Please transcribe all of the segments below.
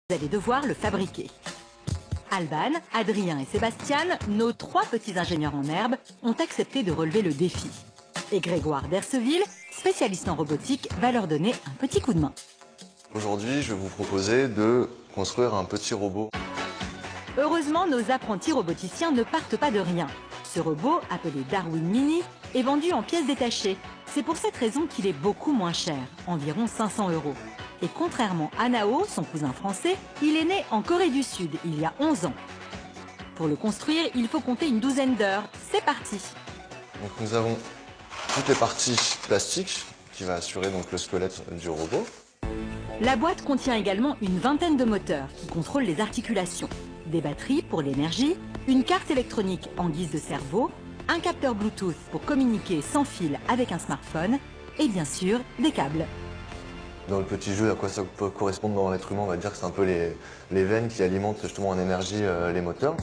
Vous allez devoir le fabriquer. Alban, Adrien et Sébastien, nos 3 petits ingénieurs en herbe, ont accepté de relever le défi. Et Grégoire d'Erseville, spécialiste en robotique, va leur donner un petit coup de main. Aujourd'hui, je vais vous proposer de construire un petit robot. Heureusement, nos apprentis roboticiens ne partent pas de rien. Ce robot, appelé Darwin Mini, est vendu en pièces détachées. C'est pour cette raison qu'il est beaucoup moins cher, environ 500 €. Et contrairement à Nao, son cousin français, il est né en Corée du Sud il y a 11 ans. Pour le construire, il faut compter une douzaine d'heures. C'est parti! Donc nous avons toutes les parties plastiques qui va assurer donc le squelette du robot. La boîte contient également une vingtaine de moteurs qui contrôlent les articulations, des batteries pour l'énergie, une carte électronique en guise de cerveau, un capteur Bluetooth pour communiquer sans fil avec un smartphone et bien sûr des câbles. Dans le petit jeu, à quoi ça peut correspondre dans l'être humain, on va dire que c'est un peu les veines qui alimentent justement en énergie les moteurs.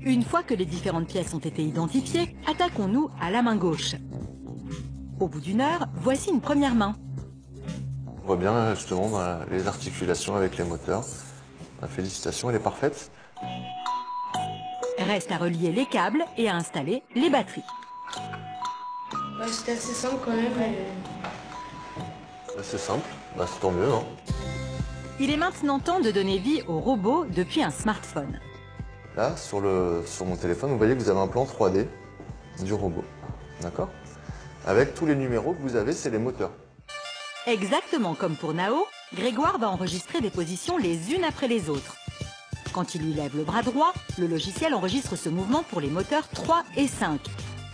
Une fois que les différentes pièces ont été identifiées, attaquons-nous à la main gauche. Au bout d'une heure, voici une première main. On voit bien justement les articulations avec les moteurs. Félicitations, elle est parfaite. Reste à relier les câbles et à installer les batteries. C'était assez simple quand même. C'est simple, c'est tant mieux. Il est maintenant temps de donner vie au robot depuis un smartphone. Là, sur mon téléphone, vous voyez que vous avez un plan 3D du robot. D'accord? Avec tous les numéros que vous avez, c'est les moteurs. Exactement comme pour Nao, Grégoire va enregistrer des positions les unes après les autres. Quand il lui lève le bras droit, le logiciel enregistre ce mouvement pour les moteurs 3 et 5.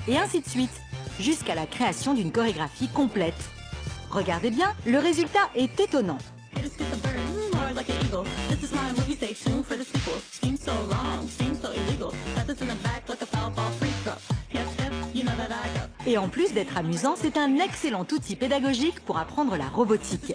Et ainsi de suite, jusqu'à la création d'une chorégraphie complète. Regardez bien, le résultat est étonnant. Et en plus d'être amusant, c'est un excellent outil pédagogique pour apprendre la robotique.